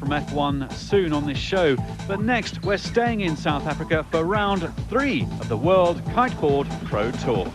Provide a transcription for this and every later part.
from F1 soon on this show. But next, we're staying in South Africa for round 3 of the World Kiteboard Pro Tour.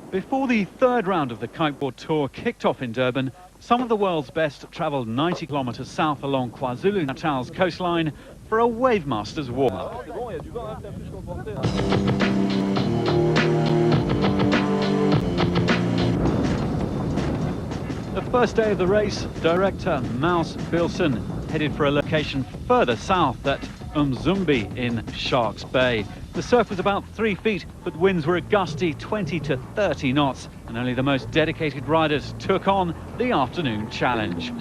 Before the third round of the Kiteboard Tour kicked off in Durban, some of the world's best travelled 90 kilometres south along KwaZulu-Natal's coastline for a Wavemasters warm-up. The first day of the race, director Maus Bilson headed for a location further south at Umzumbe in Sharks Bay. The surf was about 3 feet, but winds were a gusty 20 to 30 knots, and only the most dedicated riders took on the afternoon challenge.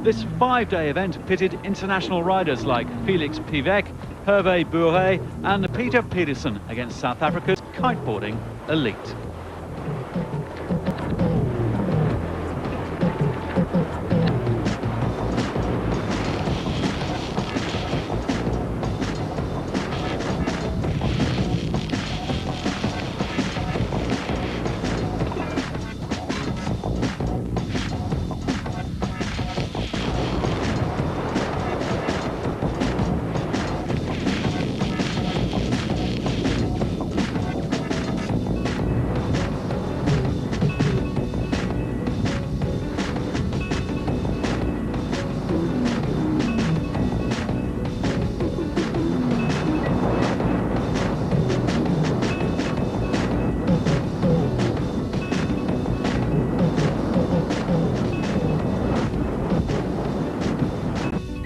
This 5-day event pitted international riders like Felix Pivek, Hervé Bourret and Peter Pedersen against South Africa's kiteboarding elite.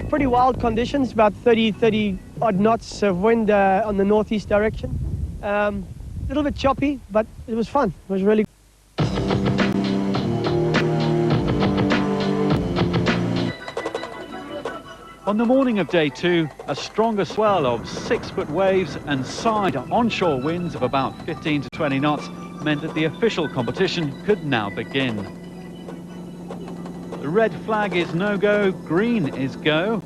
Pretty wild conditions, about 30 odd knots of wind on the northeast direction. A little bit choppy, but it was fun. It was really On the morning of day 2, a stronger swell of 6-foot waves and side onshore winds of about 15 to 20 knots meant that the official competition could now begin. The red flag is no-go, green is go.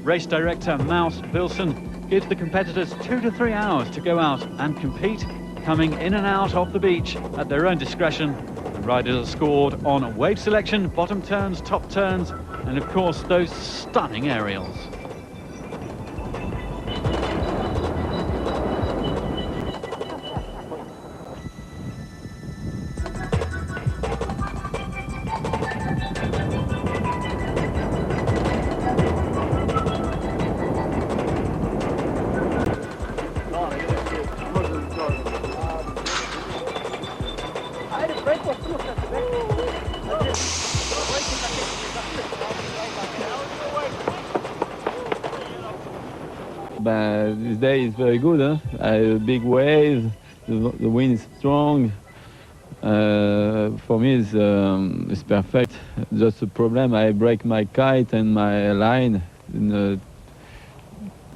Race director Maus Bilson gives the competitors 2 to 3 hours to go out and compete, coming in and out of the beach at their own discretion. The riders are scored on wave selection, bottom turns, top turns, and of course those stunning aerials. But this day is very good, huh? Big waves, the wind is strong. For me, it's perfect. Just a problem, I break my kite and my line.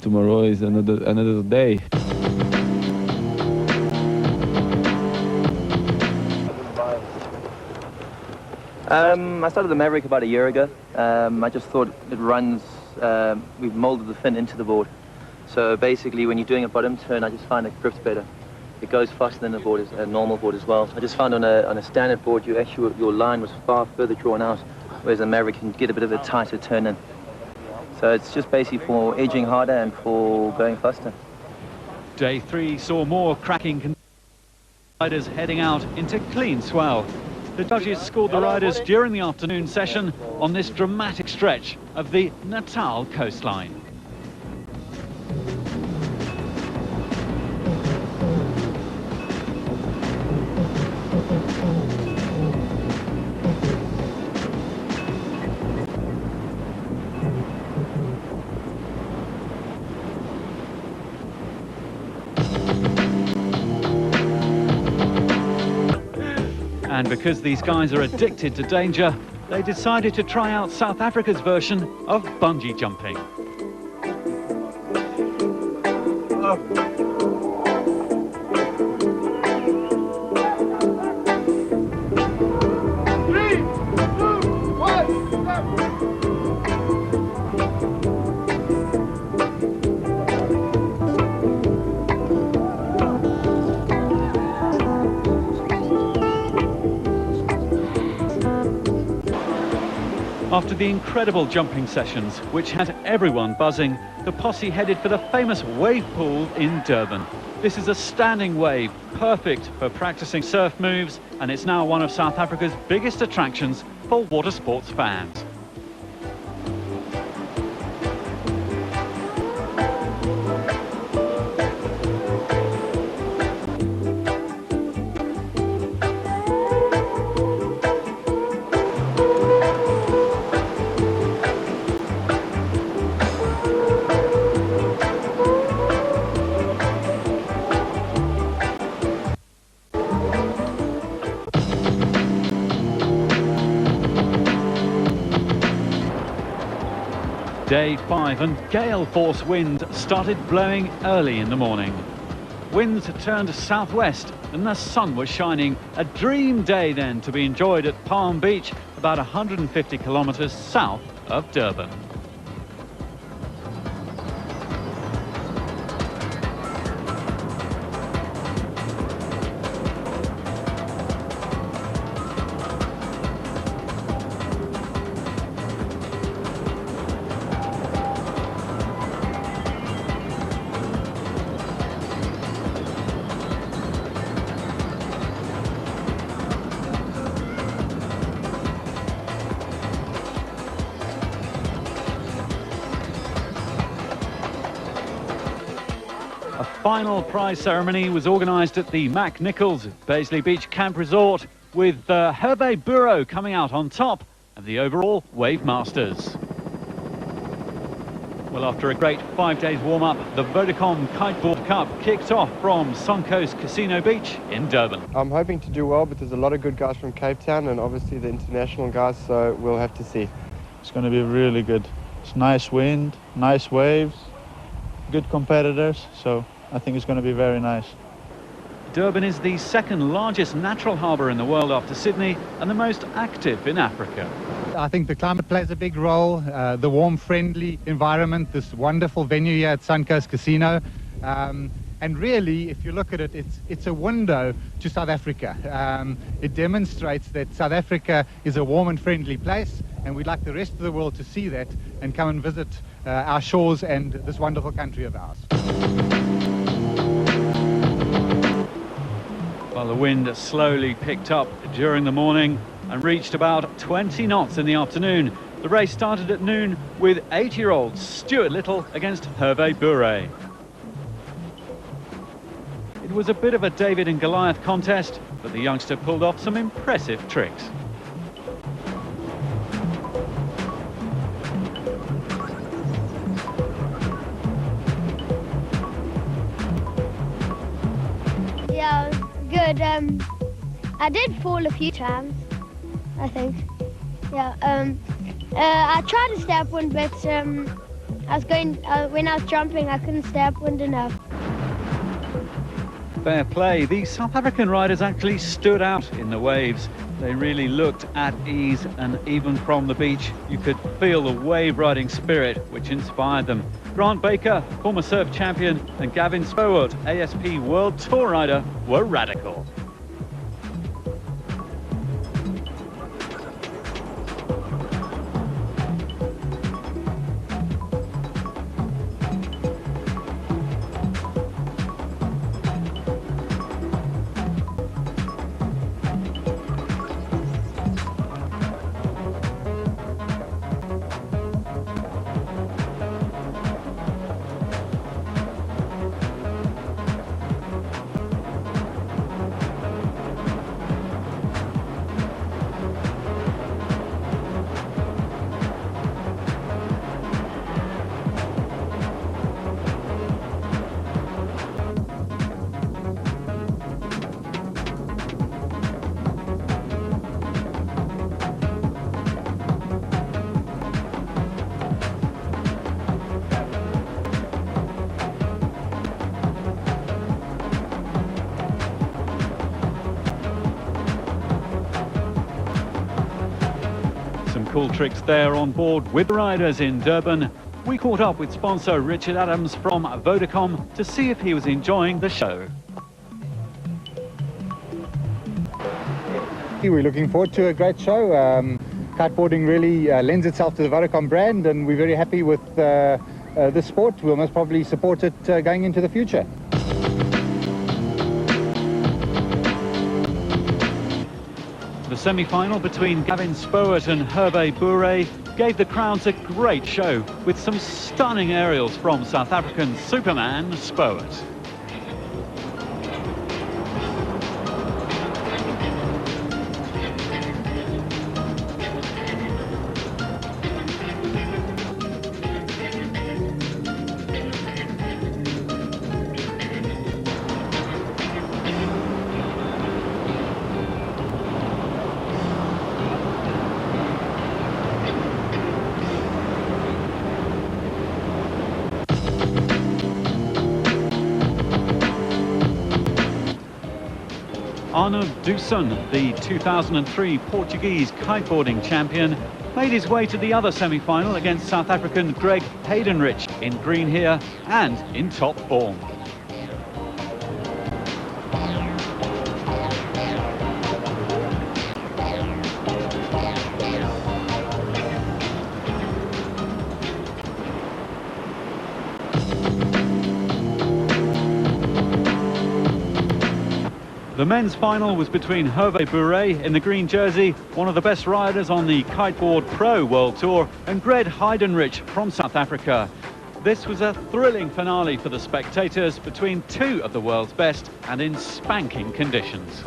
Tomorrow is another day. I started the Maverick about a year ago. I just thought it runs, we've molded the fin into the board. So basically when you're doing a bottom turn, I just find it grips better. It goes faster than a normal board as well. I just found on a standard board, your line was far further drawn out, whereas the Maverick can get a bit of a tighter turn in. So it's just basically for edging harder and for going faster. Day 3 saw more cracking riders heading out into clean swell. The judges scored the riders during the afternoon session on this dramatic stretch of the Natal coastline. And because these guys are addicted to danger, they decided to try out South Africa's version of bungee jumping. After the incredible jumping sessions, which had everyone buzzing, the posse headed for the famous wave pool in Durban. This is a standing wave, perfect for practicing surf moves, and it's now one of South Africa's biggest attractions for water sports fans. Day 5 and gale force wind started blowing early in the morning. Winds turned southwest and the sun was shining. A dream day then to be enjoyed at Palm Beach, about 150 kilometers south of Durban. A final prize ceremony was organised at the Mac Nichols Bazley Beach Camp Resort, with Hervé Bureau coming out on top of the overall Wavemasters. Well, after a great 5 days warm-up, the Vodacom Kiteboard Cup kicked off from Suncoast Casino Beach in Durban. I'm hoping to do well, but there's a lot of good guys from Cape Town and obviously the international guys, so we'll have to see. It's going to be really good. It's nice wind, nice waves, good competitors, so I think it's going to be very nice. Durban is the second largest natural harbour in the world after Sydney and the most active in Africa. I think the climate plays a big role, the warm, friendly environment, this wonderful venue here at Suncoast Casino. And really, if you look at it, it's a window to South Africa. It demonstrates that South Africa is a warm and friendly place, and we'd like the rest of the world to see that and come and visit our shores and this wonderful country of ours. Well, the wind slowly picked up during the morning and reached about 20 knots in the afternoon. The race started at noon with 8-year-old Stuart Little against Hervé Bureau. It was a bit of a David and Goliath contest, but the youngster pulled off some impressive tricks. Yeah, good. I did fall a few times, I think. Yeah. I tried to stay upwind, but when I was jumping, I couldn't stay upwind enough. Fair play. The South African riders actually stood out in the waves. They really looked at ease, and even from the beach, you could feel the wave riding spirit which inspired them. Grant Baker, former surf champion, and Gavin Spowart, ASP World Tour rider, were radical. cool tricks there on board with the riders in Durban. We caught up with sponsor Richard Adams from Vodacom to see if he was enjoying the show. We're looking forward to a great show. Kiteboarding really lends itself to the Vodacom brand, and we're very happy with this sport. We'll most probably support it going into the future. The semi-final between Gavin Spowett and Hervé Bourret gave the crowds a great show with some stunning aerials from South African Superman Spowett. Arno Duson, the 2003 Portuguese kiteboarding champion, made his way to the other semi-final against South African Greg Heidenrich in green here and in top form. The men's final was between Hervé Bourret in the green jersey, one of the best riders on the Kiteboard Pro World Tour, and Greg Heidenrich from South Africa. This was a thrilling finale for the spectators between two of the world's best and in spanking conditions.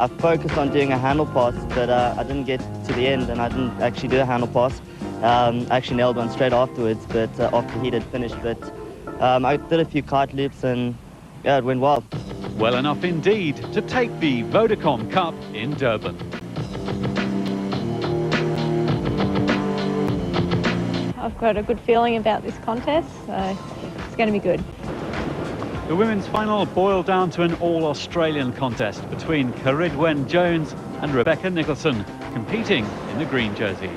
I focused on doing a handle pass, but I didn't get to the end and I didn't actually do a handle pass. I actually nailed one straight afterwards, but after he had finished. But I did a few kite loops and yeah, it went well. Well enough indeed to take the Vodacom Cup in Durban. I've got a good feeling about this contest, so it's going to be good. The women's final boiled down to an all-Australian contest between Caridwen Jones and Rebecca Nicholson, competing in the green jersey.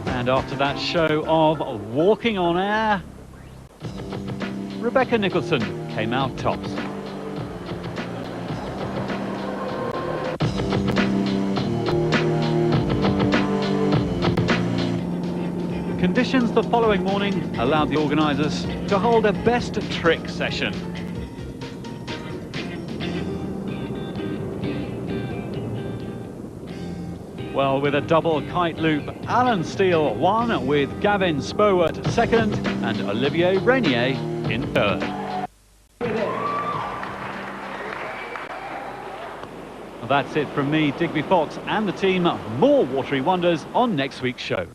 And after that show of walking on air, Rebecca Nicholson came out tops. Conditions the following morning allowed the organisers to hold a best trick session. Well, with a double kite loop, Alan Steele won with Gavin Spowett second and Olivier Renier in third. That's it from me, Digby Fox, and the team. More watery wonders on next week's show.